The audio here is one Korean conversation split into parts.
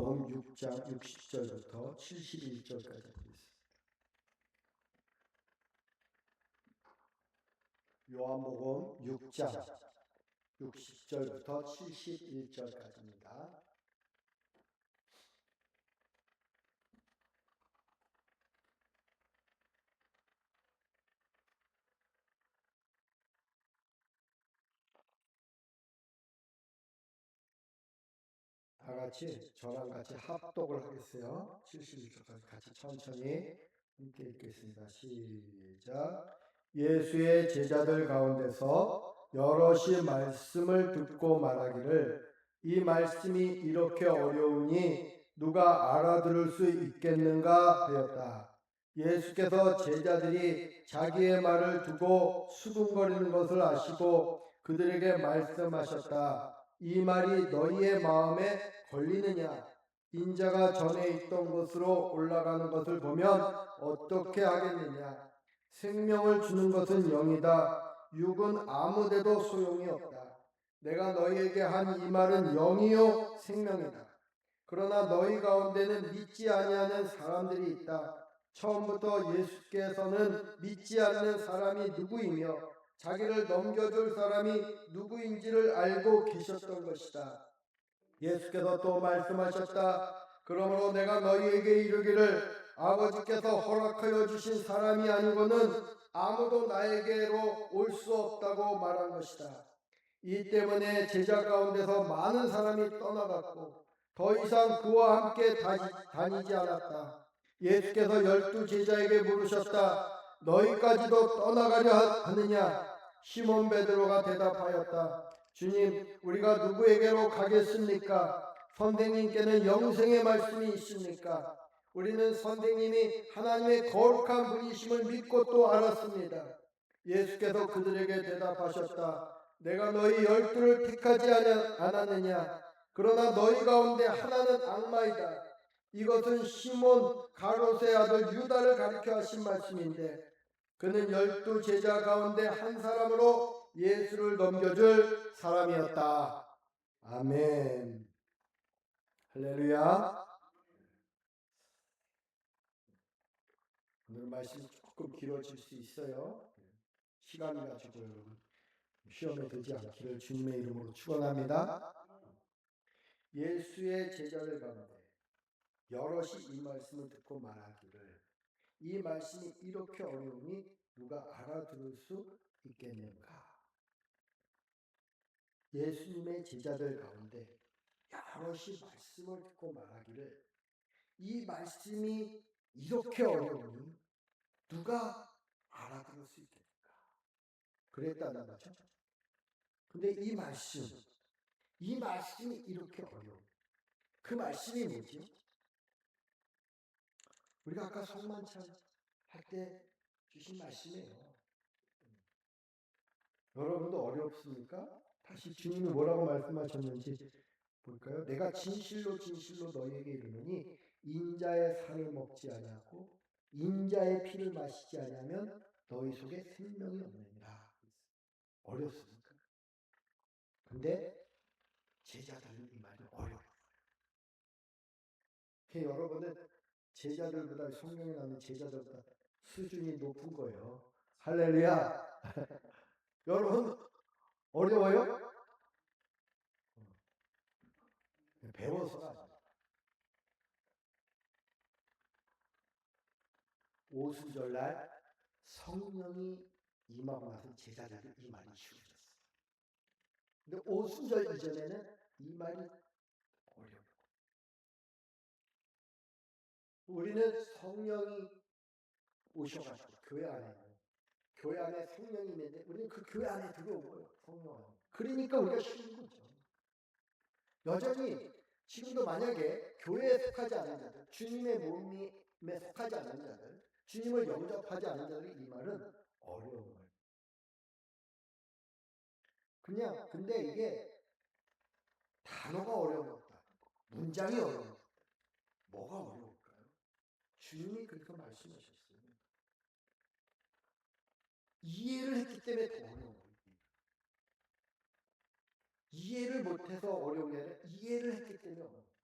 요한복음 6장 60절부터 71절까지 있습니다. 요한복음 6장 60절부터 71절까지입니다. 다 같이 저랑 같이 합독을 하겠어요. 71절까지 같이 천천히 함께 읽겠습니다. 시작. 예수의 제자들 가운데서 여럿이 말씀을 듣고 말하기를 이 말씀이 이렇게 어려우니 누가 알아들을 수 있겠는가 하였다. 예수께서 제자들이 자기의 말을 두고 수군거리는 것을 아시고 그들에게 말씀하셨다. 이 말이 너희의 마음에 걸리느냐? 인자가 전에 있던 곳으로 올라가는 것을 보면 어떻게 하겠느냐? 생명을 주는 것은 영이다. 육은 아무데도 소용이 없다. 내가 너희에게 한 이 말은 영이요 생명이다. 그러나 너희 가운데는 믿지 아니하는 사람들이 있다. 처음부터 예수께서는 믿지 않는 사람이 누구이며 자기를 넘겨줄 사람이 누구인지를 알고 계셨던 것이다. 예수께서 또 말씀하셨다. 그러므로 내가 너희에게 이르기를 아버지께서 허락하여 주신 사람이 아니고는 아무도 나에게로 올 수 없다고 말한 것이다. 이 때문에 제자 가운데서 많은 사람이 떠나갔고 더 이상 그와 함께 다니지 않았다. 예수께서 12 제자에게 물으셨다. 너희까지도 떠나가려 하느냐? 시몬 베드로가 대답하였다. 주님, 우리가 누구에게로 가겠습니까? 선생님께는 영생의 말씀이 있습니까? 우리는 선생님이 하나님의 거룩한 분이심을 믿고 또 알았습니다. 예수께서 그들에게 대답하셨다. 내가 너희 12를 택하지 않았느냐? 그러나 너희 가운데 하나는 악마이다. 이것은 시몬 가롯의 아들 유다를 가리켜 하신 말씀인데 그는 12 제자 가운데 한 사람으로 예수를 넘겨줄 사람이었다. 아멘. 할렐루야. 오늘 말씀이 조금 길어질 수 있어요. 시간이 가지고 여러분 시험에 들지 않기를 주님의 이름으로 축원합니다. 예수의 제자들 가운데 여럿이 이 말씀을 듣고 말하기를 이 말씀이 이렇게 어려우니 누가 알아들을 수 있겠는가? 예수님의 제자들 가운데 여럿이 말씀을 듣고 말하기를 이 말씀이 이렇게 어려우니 누가 알아들을 수 있겠는가? 그랬다는 거죠. 근데 이 말씀이 이렇게 어려워. 그 말씀이 뭐죠? 우리가 아까 성만찬 할 때 주신 말씀이에요. 여러분도 어렵습니까? 다시 주님이 뭐라고 말씀하셨는지 볼까요? 내가 진실로 진실로 너희에게 이르노니 인자의 살을 먹지 아니하고 인자의 피를 마시지 아니하면 너희 속에 생명이 없느니라. 어렵습니까? 근데 제자들은 이 말이 어려워요. 여러분은 제자들보다 성경에 나오는 제자들보다 수준이 높은 거예요. 할렐루야. 여러분 어려워요? 배워서가 아니에요. 오순절날 성령이 임하고 나서 제자들은 이 말이 쉬워졌어요. 근데 오순절 이전에는 이 말이 어려워요. 우리는 성령이 오셔가지고 교회 안에 성령이 있는데 우리는 그 교회 안에 들어오고요. 성령 안에. 그러니까 우리가 쉬운 거죠. 여전히 지금도 만약에 교회에 속하지 않은 자들, 주님의 몸에 속하지 않은 자들, 주님을 영접하지 않은 자들이 이 말은 어려운 거예요. 근데 이게 단어가 어려운 것도 아니고 문장이 어려운 것도 뭐가 어려울까요? 주님이 그렇게 말씀하셨어요. 이해를 했기 때문에 더 어려운 거예요. 이해를 못해서 어려운 게 아니라 이해를 했기 때문에 어려운 거예요.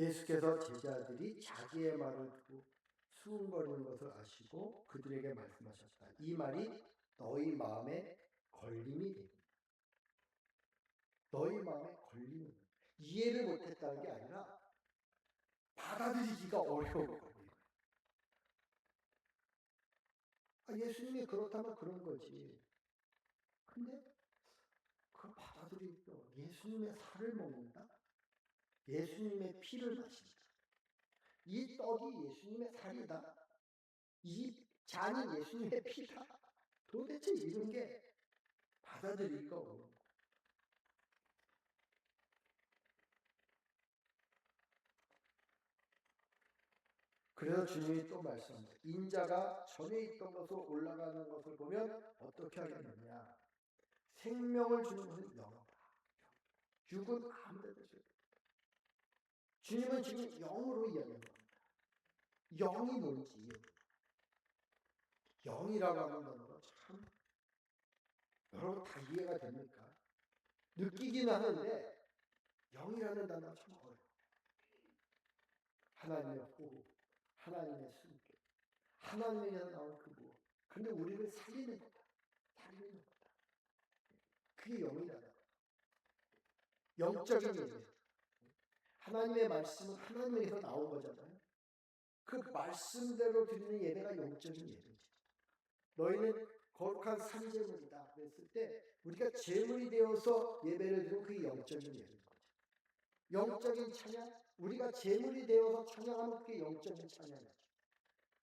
예수께서 제자들이 자기의 말을 두고 수군거리는 것을 아시고 그들에게 말씀하셨다. 이 말이 너희 마음에 걸림이 됩니다. 너희 마음에 걸림이 됩니다. 이해를 못했다는 게 아니라 받아들이기가 어려운 거예요. 예수님이 그렇다면 그런 거지. 근데 그걸 받아들이고 예수님의 살을 먹는다? 예수님의 피를 마신다. 이 떡이 예수님의 살이다. 이 잔이 예수님의 피다. 도대체 이런 게 받아들이기가 어려운 거예요. 그래서 주님이 또 말씀합니다. 인자가 전에 있던 것으로 올라가는 것을 보면 어떻게 하겠느냐. 생명을 주는 것은 영이다. 육은 아무데도 없어요. 주님은 지금 영으로 이야기하는 겁니다. 영이 뭔지. 영이라고 하는 단어가 참 여러분 다 이해가 됩니까? 느끼기는 하는데 영이라는 단어가 참 어려워요. 하나님의 호흡, 하나님의 숨결, 하나님에서 나온 그 무엇. 근데 우리를 살리는 거다. 살리는 거다. 그게 영이다. 영적인 예배. 하나님의 말씀은 하나님에서 나온 거잖아요. 그 말씀대로 드리는 예배가 영적인 예배지. 너희는 거룩한 산제물이다 그랬을 때 우리가 제물이 되어서 예배를 드리는 그게 영적인 예배인 거죠. 영적인 찬양, 우리가 제물이 되어서 찬양하면 그게 영적인 찬양이죠.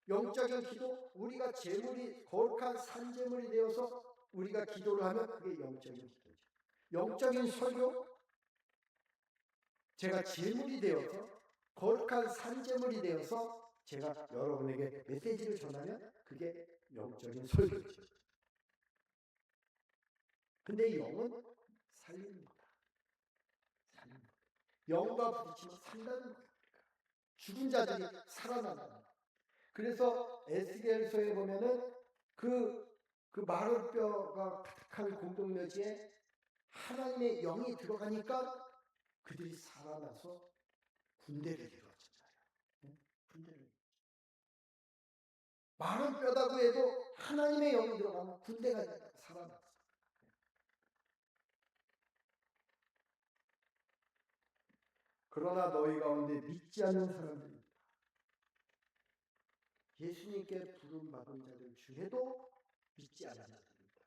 영적인 기도, 우리가 제물이 거룩한 산제물이 되어서 우리가 기도를 하면 그게 영적인 기도죠. 영적인 설교, 제가 제물이 되어서 거룩한 산제물이 되어서 제가 여러분에게 메시지를 전하면 그게 영적인 설교죠. 근데 이 영은 살리는 거다. 살리는 거다. 영과 부딪히면 산다는 거야. 죽은 자들이 살아난다는 거야. 그래서 에스겔서에 보면은 그 마른 뼈가 가득한 공동묘지에 하나님의 영이 들어가니까 그들이 살아나서 군대를 이루었잖아요. 군대를. 마른 뼈다고 해도 하나님의 영이 들어가면 군대가 살아났어. 그러나 너희 가운데 믿지 않는 사람들이 있다. 예수님께 부름 받은 자들 중에도 믿지 않는 자들이 있다.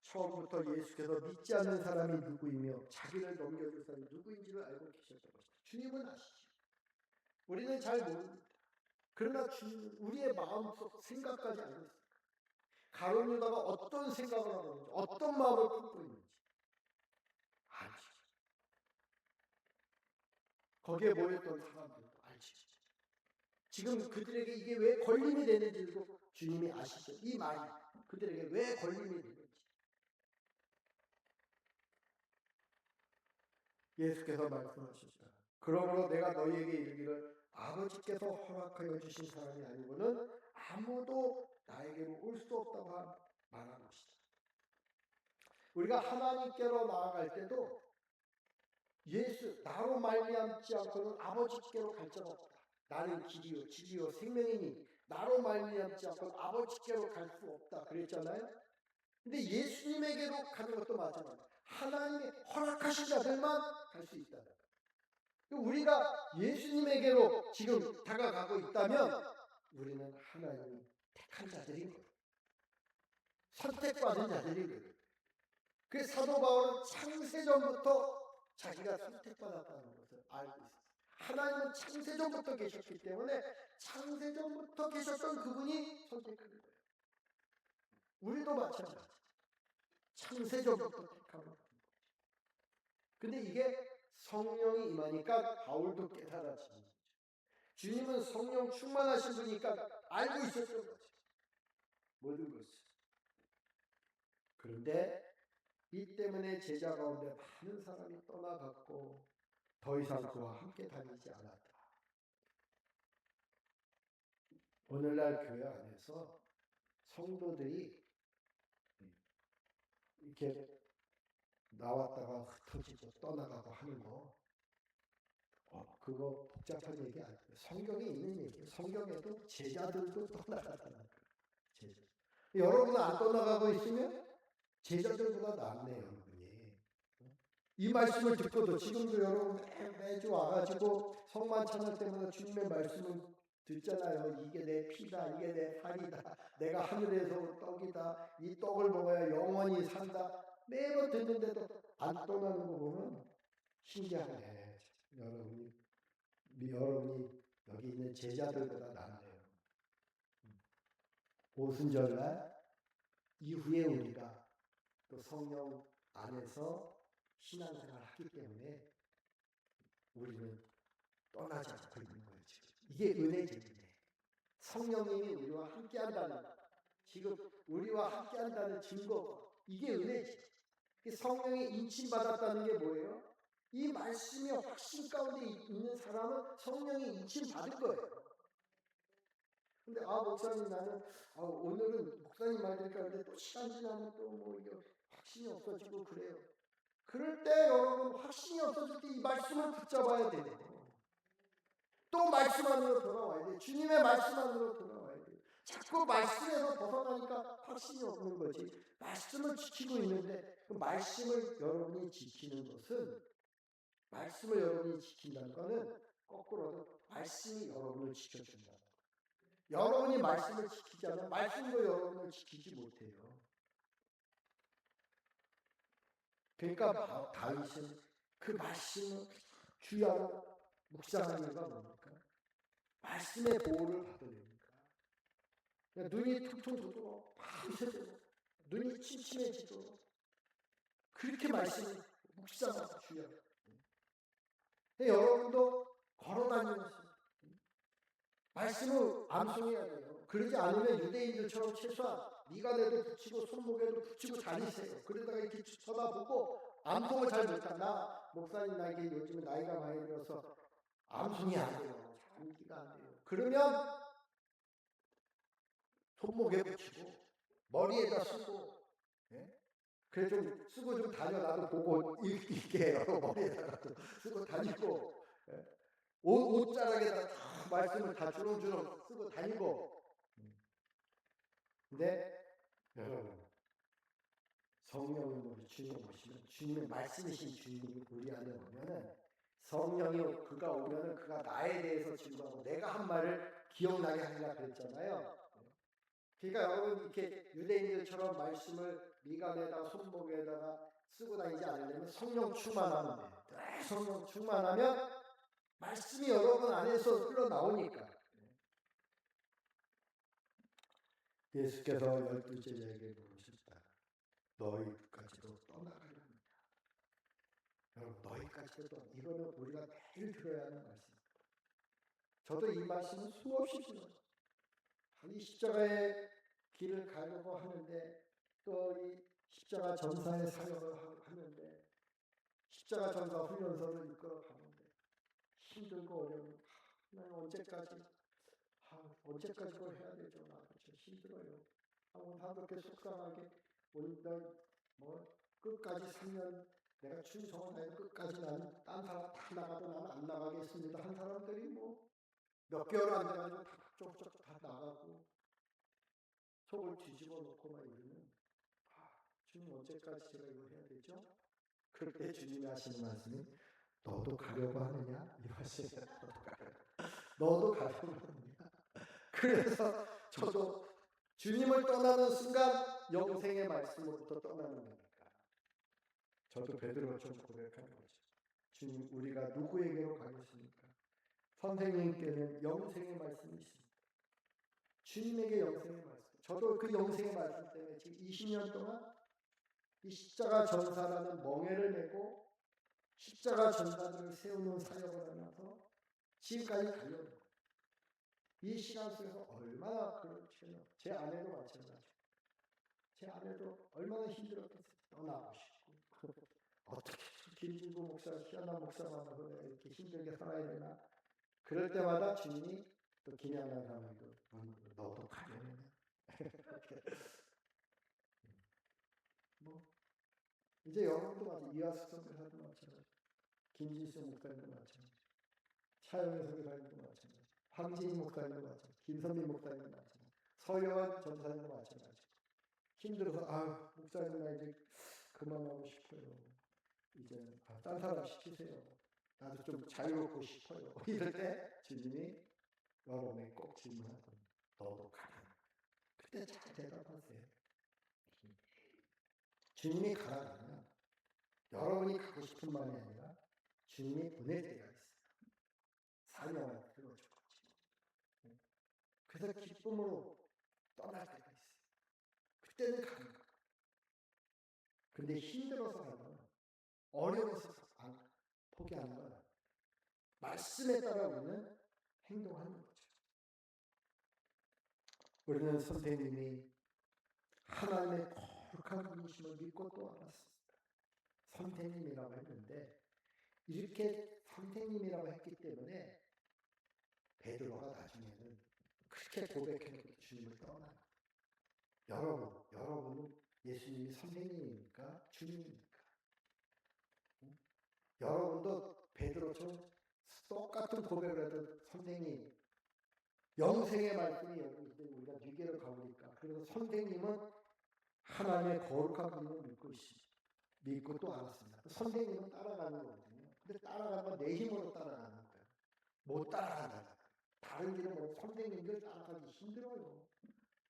처음부터 예수께서 믿지 않는 사람이 누구이며 자기를 넘겨줄 사람이 누구인지를 알고 계셨던 것이다. 주님은 아시죠. 우리는 잘 모릅니다. 그러나 주님은 우리의 마음속 생각까지 알고 있습니다. 가룟 유다가 어떤 생각을 하고 있는지, 어떤 마음을 품고 있는지 알지. 거기에 모였던 사람들도 알지. 지금 그들에게 이게 왜 걸림이 되는지도 주님이 아시죠. 이 말이 그들에게 왜 걸림이 되는지. 예수께서 말씀하셨다. 그러므로 내가 너희에게 이르기를 아버지께서 허락하여 주신 사람이 아니고는 아무도 나에게로 올 수 없다고 말한 것이다. 우리가 하나님께로 나아갈 때도 예수 나로 말미암지 않고는 아버지께로 갈 자가 없다. 나는 길이요 진리요 생명이니 나로 말미암지 않고는 아버지께로 갈 수 없다 그랬잖아요. 근데 예수님에게로 가는 것도 마찬가지다. 하나님이 허락하신 자들만 갈 수 있다. 우리가 예수님에게로 지금 다가가고 있다면 우리는 하나님이 택한 자들인 거예요. 선택받은 자들인 거예요. 그 사도 바울은 창세전부터 자기가 선택받았다는 것을 알고 있었어요. 하나님은 창세전부터 계셨기 때문에 창세전부터 계셨던 그분이 선택한 거예요. 우리도 마찬가지. 창세전부터 택한 거예요. 근데 이게 성령이 임하니까 바울도 깨달아지는 거죠. 주님은 성령 충만하신 분이니까 알고 있었던 거죠. 모든 것을. 그런데 이 때문에 제자 가운데 많은 사람이 떠나갔고 더 이상 그와 함께 다니지 않았다. 오늘날 교회 안에서 성도들이 이렇게 나왔다가 흩어지고 떠나가고 하는 거, 그거 복잡한 얘기 아니에요. 성경에 있는 얘기예요. 성경에도 제자들도 떠나가다는 거예요. 제자. 여러분은 안 떠나가고 있으면 제자들보다 낫네요, 여러분이. 이 말씀을 듣고도 지금도 여러분 매주 와가지고 성만 찬양 때마다 주님의 말씀을 듣잖아요. 이게 내 피다, 이게 내 살이다, 내가 하늘에서 온 떡이다, 이 떡을 먹어야 영원히 산다. 매번 듣는데도 안 떠나는 거 보면 신기하네. 여러분이 여기 있는 제자들보다 낫네요. 오순절날 이후에 우리가 또 성령 안에서 신앙생활을 하기 때문에 우리는 떠나지 않고 있는 거예요. 지금. 이게 은혜입니다. 성령님이 우리와 함께한다는, 지금 우리와 함께한다는 증거, 이게 은혜지. 성령이 인침받았다는 게 뭐예요? 이 말씀이 확신 가운데 있는 사람은 성령이 인침받은 거예요. 근데 목사님 나는 오늘은 목사님 말 들을까 하는데 또 시간 지나면 또 뭐 이거 확신이 없어지고 그래요. 그럴 때 여러분 확신이 없어질 때 이 말씀을 붙잡아야 돼요. 또 말씀 안으로 돌아와야 돼요. 주님의 말씀 안으로 돌아와야 돼요. 자꾸 말씀에서 벗어나니까 확신이 없는 거지. 말씀을 지키고 있는데 그 말씀을 여러분이 지키는 것은, 말씀을 여러분이 지킨다는 것은 거꾸로도 말씀이 여러분을 지켜준다. 여러분이 말씀을 지키지 않으면 말씀도 여러분을 지키지 못해요. 그러니까 다윗은 그 말씀을 주야로 묵상하는 이유가 뭡니까? 말씀의 보호를 받으려니까. 눈이 퉁퉁 부도록 밤새도록 눈이 침침해지도록 그렇게 말씀을 묵상하고 주야. 여러분도 걸어다니면서 말씀을 암송해야 돼요. 그러지 않으면 유대인들처럼 최소한 미간에도 붙이고 손목에도 붙이고 다니세요. 그러다가 이렇게 쳐다보고 암송을 잘 못한다. 목사님 나에게 요즘 나이가 많이 들어서 암송이 안 돼요. 암기가 안 돼요. 그러면 손목에 붙이고 머리에다 쓰고, 예? 그래 좀 쓰고 좀 다녀. 나도 보고 읽게 해요. 머리에다가 쓰고 다니고, 예? 옷자락에다 말씀을 다 주렁주렁 쓰고 다니고. 근데 여러분, 성령님 우리 주님 오시면, 주님의 말씀이신 주님이 우리 안에 오면은, 성령이 그가 오면은 그가 나에 대해서 증거하고 내가 한 말을 기억나게 하리라 그랬잖아요. 그러니까 여러분 이렇게 유대인들처럼 말씀을 미간에다가 손목에다가 쓰고 다니지 않으려면 성령 충만하면 돼요. 성령 충만하면 말씀이 여러분 안에서 흘러나오니까. 예수께서 12제자에게 물으셨다. 너희까지도 떠나가려 하느냐? 여러분 너희까지도 이거는 우리가 매일 들어야 하는 말씀. 저도 이 말씀은 수없이 들어요. 이 십자가의 길을 가려고 하는데, 또 이 십자가 전사의 사역을 하는데, 십자가 전사 훈련소를 이끌어가는데 힘들고 어려운, 나는 언제까지 그걸 해야 되죠? 나 그렇죠. 힘들어요. 하고 그렇게 속상하게 오늘 뭐 끝까지 3년 내가 충성을 다해서 끝까지 나는 딴 사람 다 나가도 나는 안 나가겠습니다 한 사람들이 뭐 몇 개월 안 돼가지고 다 쪽쪽 다 나가고 속을 뒤집어 놓고 막 이러면, 주님 언제까지 제가 이걸 해야 되죠? 그럴 때 주님이 하시는 말씀이 너도 가려고 하느냐? 이 말씀이에요. 너도 가려고 하느냐? 그래서 저도 주님을 떠나는 순간 영생의 말씀으로부터 떠나는 거니까 저도 베드로처럼 고백하는 거죠. 주님, 우리가 누구에게로 가겠습니까? 선생님께는 영생의 말씀이 있습니다. 주님에게 영생의 말씀. 저도 그 영생의 말씀 때문에 지금 20년 동안 이 십자가 전사라는 멍에를 메고 십자가 전사들을 세우는 사역을 하면서 지금까지 달려온 거예요. 이 시간 속에서 얼마나 그렇죠. 제 아내도 마찬가지고, 제 아내도 얼마나 힘들었겠어요. 떠나고 싶고 어떻게 김진구 목사, 희한한 목사 만나서 내가 이렇게 힘들게 살아야 되나. 그럴 때마다 주님이 또 김양란 사람도 너도 가려면 뭐 이제 여러분도 마찬가지, 이하수 선교사도 마찬가지, 김진수 목사님도 마찬가지, 차영희 선교사님도 마찬가지, 황진희 목사님도 마찬가지, 김선민 목사님도 마찬가지, 서여원 전사님도 마찬가지. 힘들어서 목사님 나 이제 그만하고 싶어요. 이제 딴 사람 시키세요. 나도 좀 자유롭고 싶어요. 이럴 때 주님이 여러분에게 꼭 질문하거든요. 너도 가라. 그때 잘 대답하세요. 주님이 가라 그러면 여러분이 가고 싶은 마음이 아니라 주님이 보낼 때가 있어요. 사명을 들어줄 거지. 그래서 기쁨으로 떠날 때가 있어요. 그때는 가는 거예요. 근데 힘들어서 가면, 어려워서 포기하는 건 말씀에 따라 우리는 행동하는 거죠. 우리는 선생님이 하나님의 거룩한 분이심을 믿고 또 알았습니다. 선생님이라고 했는데 이렇게 선생님이라고 했기 때문에 베드로가 나중에는 그렇게 고백해놓고 주님을 떠나요. 여러분은 예수님이 선생님입니까? 주님입니까? 여러분도 베드로처럼 똑같은 고백을 해도 선생님, 영생의 말씀이 여기 우리가 뉘게로 가보니까, 그래서 선생님은 하나님의 거룩한 분을 믿고 있습니다. 믿고 또 알았습니다. 선생님은 따라가는 거거든요. 근데 따라가는 건 내 힘으로 따라가는 거예요. 못 따라간다. 다른 길은 뭐 선생님들 따라가기 힘들어요.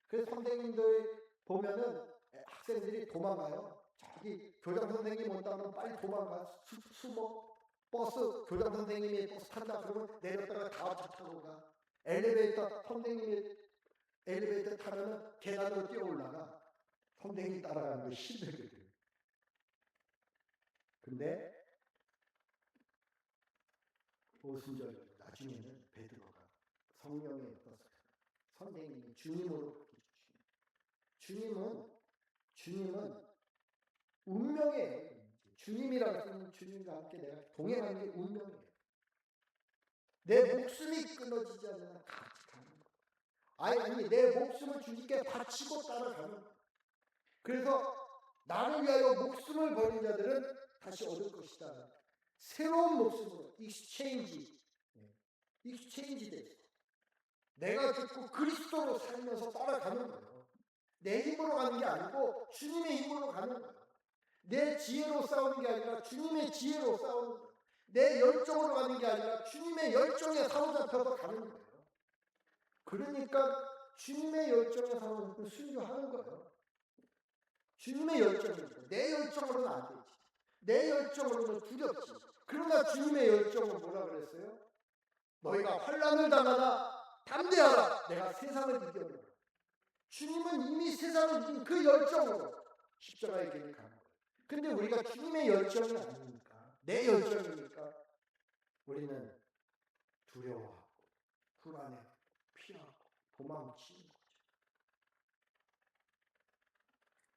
그래서 선생님들 보면은 학생들이 도망가요. 저기 교장 선생님 온다면 빨리 도망가. 숨어. 버스, 교장 선생님이 버스 탄다 그러면 내렸다가 다음 차 타고 가. 엘리베이터, 선생님이 엘리베이터 타면 계단으로 뛰어 올라가. 선생님이 따라가는 거 힘들거든요. 근데 오순절 나중에는 베드로가 성령에 엎어서 선생님이 주님으로 바뀌죠. 주님은 운명이에요. 주님이라고 쓰는 주님과 함께 내가 동행하는 게 운명이에요. 내 목숨이 끊어지지 않는 한 같이 가는 거예요. 아니 내 목숨을 주님께 바치고 따라가는 거예요. 그래서 나를 위하여 목숨을 버린 자들은 다시 얻을 것이다. 새로운 목숨으로 익스체인지 됐어. 내가 죽고 그리스도로 살면서 따라가는 거예요. 내 힘으로 가는 게 아니고 주님의 힘으로 가는 거예요. 내 지혜로 싸우는 게 아니라 주님의 지혜로 싸우는 거예요. 내 열정으로 가는 게 아니라 주님의 열정에 사로잡혀서 가는 거예요. 그러니까 주님의 열정에 사로잡혀 순종하는 거예요. 주님의 열정이니까 내 열정으로는 안 되지. 내 열정으로는 두렵지. 그러나 주님의 열정은 뭐라 그랬어요? 너희가 환난을 당하나 담대하라. 내가 세상을 이겨노라. 주님은 이미 세상을 이긴 그 열정으로 십자가의 길을 가는 거예요. 근데 우리가 주님의 열정이 아니니까, 내 열정이니까 우리는 두려워하고 불안해하고 피하고 도망치는 거죠.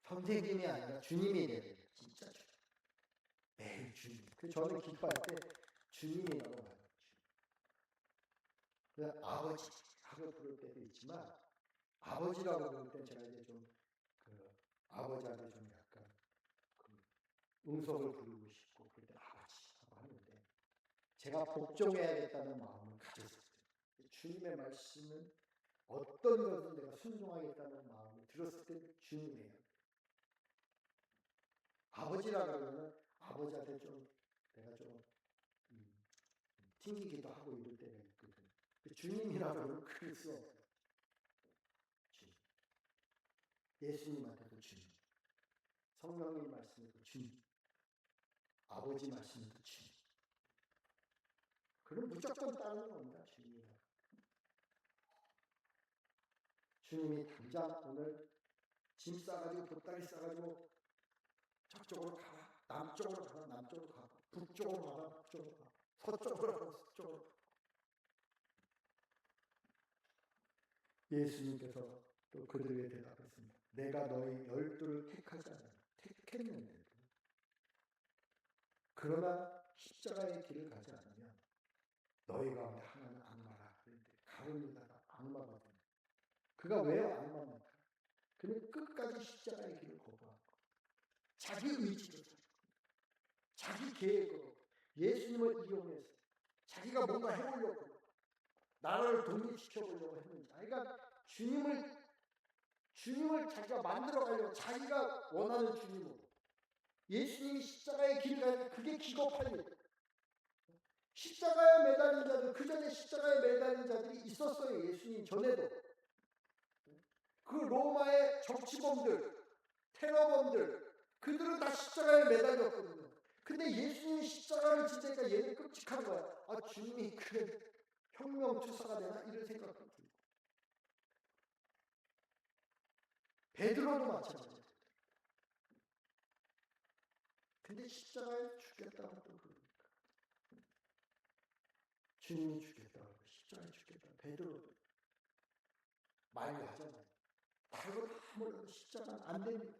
선생님이 아니라 주님이 되는 거예요. 진짜 주님. 매일 주님. 저는 기도할 때 주님이라고 말해요. 아버지라고 부를 때도 있지만, 아버지라고 부를 때 제가 이제 좀 아버지한테 좀 약간 응석을 부르고 싶고 그럴 때 아버지라고 하는데, 제가 복종해야겠다는 마음을 가졌어요. 주님의 말씀은 어떤 것을 내가 순종하겠다는 마음이 들었을 때 주님이에요. 아버지라고 그러면 아버지한테 좀 내가 좀 튕기기도 하고 이럴 때가 있거든. 주님이라고 그러면 그럴 수 없어요. 주님. 예수님한테도 주님. 성령의 말씀에도 주님. 아버지 말씀에도 주님. 그럼 무조건 따르는 겁니다. 주님이라. 주님이 당장 오늘 짐 싸가지고 보따리 싸가지고 저쪽으로 가라. 남쪽으로 가라. 남쪽으로 가라. 북쪽으로 가라. 북쪽으로 가라. 서쪽으로 가라. 서쪽으로 가라. 예수님께서 또 그들에게 대답했습니다. 내가 너희 12를 택하지 않아. 택했는데. 그러나 십자가의 길을 가지 않으면 너희 가운데 하나는 악마라. 가룟유다가 악마거든요. 그가 왜 악마입니까? 그는 끝까지 십자가의 길을 거부하고 자기 의지로 살고 자기 계획으로 예수님을 이용해서 자기가 뭔가 해보려고 나라를 독립시켜보려고 했는지, 그러니까 주님을 자기가 만들어가려고 자기가 원하는 주님으로 예수님이 십자가의 길을 가는 그게 기겁할 일. 십자가에 매달린 자들, 그 전에 십자가에 매달린 자들이 있었어요. 예수님 전에도. 그 로마의 정치범들, 테러범들, 그들은 다 십자가에 매달렸거든요. 근데 예수님이 십자가를 지니까 얘는 끔찍한 거야. 아, 주님이 그래 혁명투사가 되나? 이런 생각도 들고. 베드로도 마찬가지예요. 근데 십자가에 죽겠다고 또 그러니까. 주님이 죽겠다고 십자가에 죽겠다. 베드로도 많이 하잖아요. 다른 다 몰라도 십자가는 안 됩니다.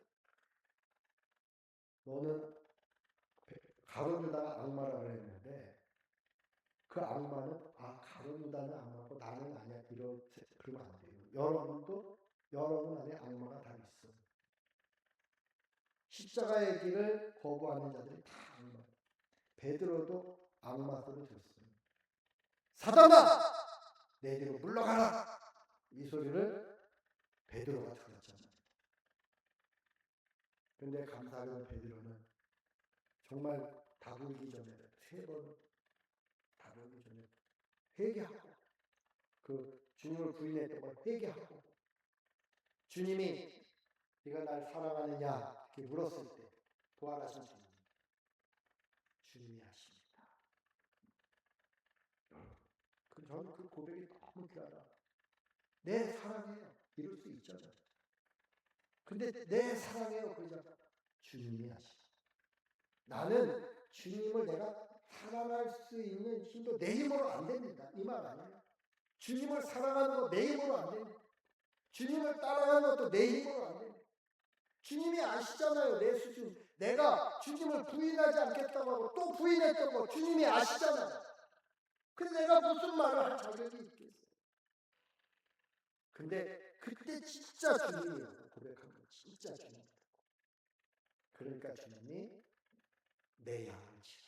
너는 가룟유다가 악마라 그랬는데 그 악마는 가룟유다는 악마고 나는 아니야 그러면 안 돼요. 여러분 안에 악마가 다 있어. 십자가의 길을 거부하는 자들이 다 악마. 베드로도 악마 소리 들었어요. 사단아, 내 뒤로 물러가라. 이 소리를 베드로가 들었잖아요. 그런데 감사하게도 베드로는 정말 다불기 전에 3번 다불기 전에 회개하고 그 주님을 부인했던 걸 회개하고 주님이 네가 날 사랑하느냐 이렇게 물었을 때 부활하신 주님이 하십니다. 저는 그 고백이 너무 귀하다. 내 사랑해요. 이럴 수 있잖아요. 근데 내 사랑해요. 그러자 주님이 하십니다. 나는 주님을 내가 사랑할 수 있는 힘도 내 힘으로 안 됩니다. 이 말 아니에요. 주님을 사랑하는 거 내 힘으로 안 됩니다. 주님을 따라가는 것도 내 힘으로 안 됩니다. 주님이 아시잖아요. 내 수준. 내가 주님을 부인하지 않겠다고 하고 또 부인했던 거 주님이 아시잖아요. 근데 내가 무슨 말을 할 자격이 있겠어요. 근데 그때 진짜 주님이라고 고백한 거 진짜 주님이라고. 그러니까 주님이 내 양을 치라.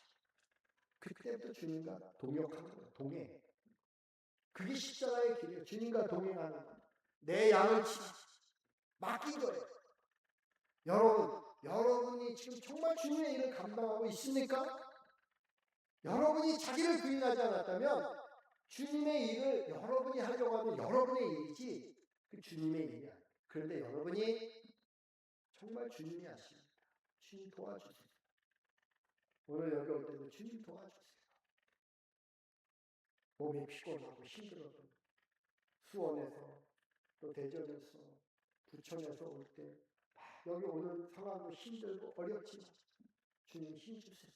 그때부터 주님과 동역하는 거예요. 동행. 그게 십자가의 길이에요. 주님과 동행하는 거예요. 내 양을 치라. 맡긴 거예요. 여러분이 지금 정말 주님의 일을 감당하고 있습니까? 여러분이 자기를 부인하지 않았다면 주님의 일을 여러분이 하려고 하면 여러분의 일이지 그 주님의 일이 아니에요. 그런데 여러분이 정말 주님이 하십니다. 주님 도와주세요. 오늘 여기 올 때도 주님 도와주세요. 몸이 피곤하고 힘들어도 수원에서 또 대전에서 부천에서 올 때 여기 오는 상황도 힘들고 어렵지만 주님 힘 주세요.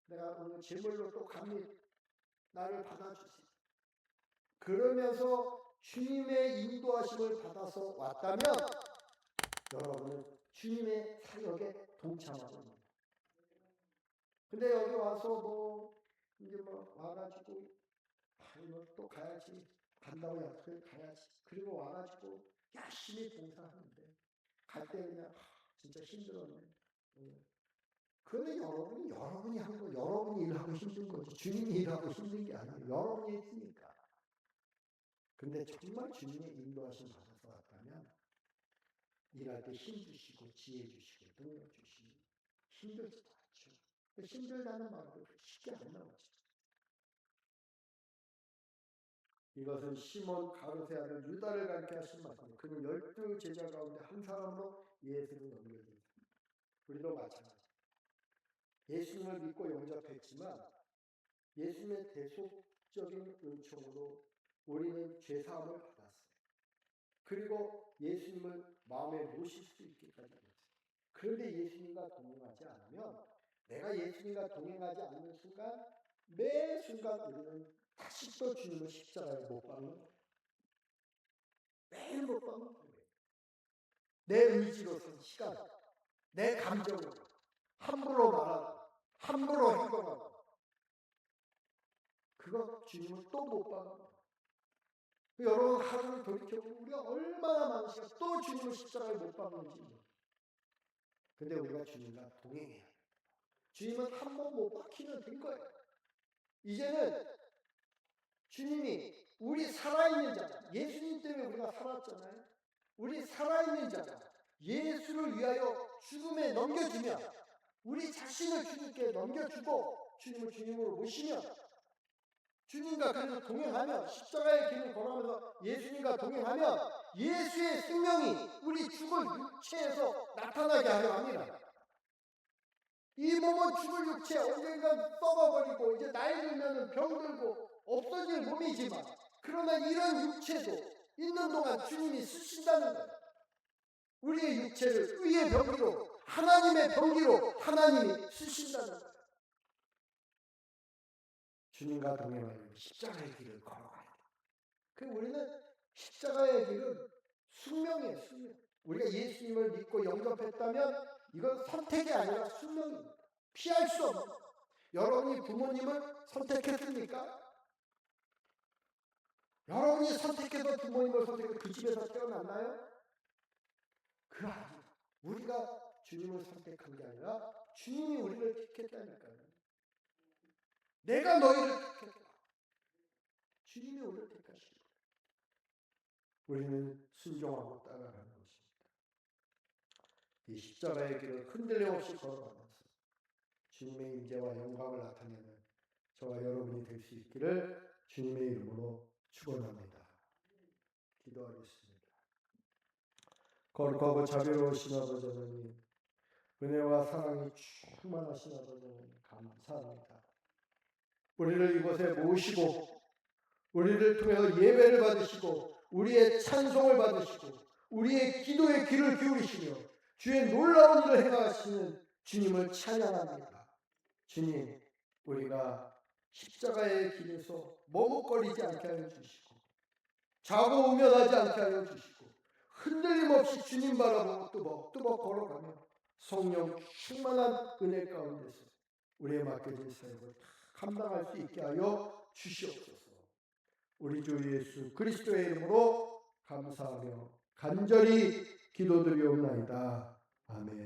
내가 오늘 제물로 또 갑니다. 나를 받아주세요. 그러면서 주님의 인도하심을 받아서 왔다면 여러분은 주님의 사역에 동참하는 겁니다. 근데 여기 와서 이제 와가지고 또 가야지. 간다고 약속해 가야지. 그리고 와가지고 열심히 봉사하는데 갈 때 그냥 진짜 힘들었네. 그런데 여러분이 한 거, 여러분이 일하고 힘든 거지. 주님이 일하고 힘든 게 아니에요. 여러분이 했으니까. 근데 정말 주님의 인도하심 받아서 왔다면 일할 때 힘 주시고 지혜 주시고 능력 주시고 힘들지도 않죠. 힘들다는 말도 쉽게 안 나오죠. 이것은 시몬 가룟의 아들 유다를 가르쳐 하신 말씀입니다. 그는 12제자 가운데 한 사람으로 예수를 넘겨주었습니다. 우리도 마찬가지. 예수님을 믿고 영접했지만 예수님의 대속적인 은총으로 우리는 죄사함을 받았어요. 그리고 예수님을 마음에 모실 수 있게까지 됐어요. 그런데 예수님과 동행하지 않으면 내가 예수님과 동행하지 않는 순간 매 순간 우리는 다시 또 주님을 십자가에 못 박는 거예요. 매일 못 박는 거예요. 내 의지로 산 시간, 내 감정으로 함부로 말하고 함부로 행동하고 그거 주님을 또 못 박는 거예요. 여러분 하루를 돌이켜보면 우리가 얼마나 많은 시간 또 주님을 십자가에 못 박는지. 근데 우리가 주님과 동행해야 돼요. 주님은 한 번 못 박히면 된 거예요. 이제는 주님이 우리 살아있는 자, 예수님 때문에 우리가 살았잖아요. 우리 살아있는 자, 예수를 위하여 죽음에 넘겨주며 우리 자신을 주님께 넘겨주고 주님을 주님으로 모시며 주님과 그래서 동행하며 십자가의 길을 걸어가면서 예수님과 동행하며 예수의 생명이 우리 죽을 육체에서 나타나게 하려 합니다. 이 몸은 죽을 육체 언젠가 썩어버리고 이제 나이 들면 병들고 없어질 몸이지만 그러나 이런 육체도 있는 동안 주님이 쓰신다는 거예요. 우리의 육체를 의의 병기로 하나님의 병기로 하나님이 쓰신다는 거예요. 주님과 동행하려면 십자가의 길을 걸어가야 돼요. 그 우리는 십자가의 길은 숙명이에요. 숙명. 우리가 예수님을 믿고 영접했다면 이건 선택이 아니라 숙명입니다. 피할 수 없는. 여러분이 부모님을 선택했습니까? 여러분이 선택해서 부모님을 선택해서 그 집에서 태어났나요? 그 아닙니다. 우리가 주님을 선택한 게 아니라 주님이 우리를 택했다니까요. 내가 너희를 택했다. 주님이 우리를 택하신 거예요. 우리는 순종하고 따라가는 것입니다. 이 십자가의 길을 흔들림 없이 걸어가면서 주님의 임재와 영광을 나타내는 저와 여러분이 될 수 있기를 주님의 이름으로 축원합니다. 기도하겠습니다. 거룩하고 자비로우신 아버지 하나님, 은혜와 사랑이 충만하신 아버지 하나님 감사합니다. 우리를 이곳에 모시고 우리를 통해서 예배를 받으시고 우리의 찬송을 받으시고 우리의 기도의 귀를 기울이시며 주의 놀라운 일을 행하시는 주님을 찬양합니다. 주님, 우리가 십자가의 길에서 머뭇거리지 않게 하여 주시고 자고 우면하지 않게 하여 주시고 흔들림 없이 주님 바라보고 뚜벅뚜벅 걸어가며 성령 충만한 은혜 가운데서 우리의 맡겨진 사역을 감당할 수 있게 하여 주시옵소서. 우리 주 예수 그리스도의 이름으로 감사하며 간절히 기도드리옵나이다. 아멘.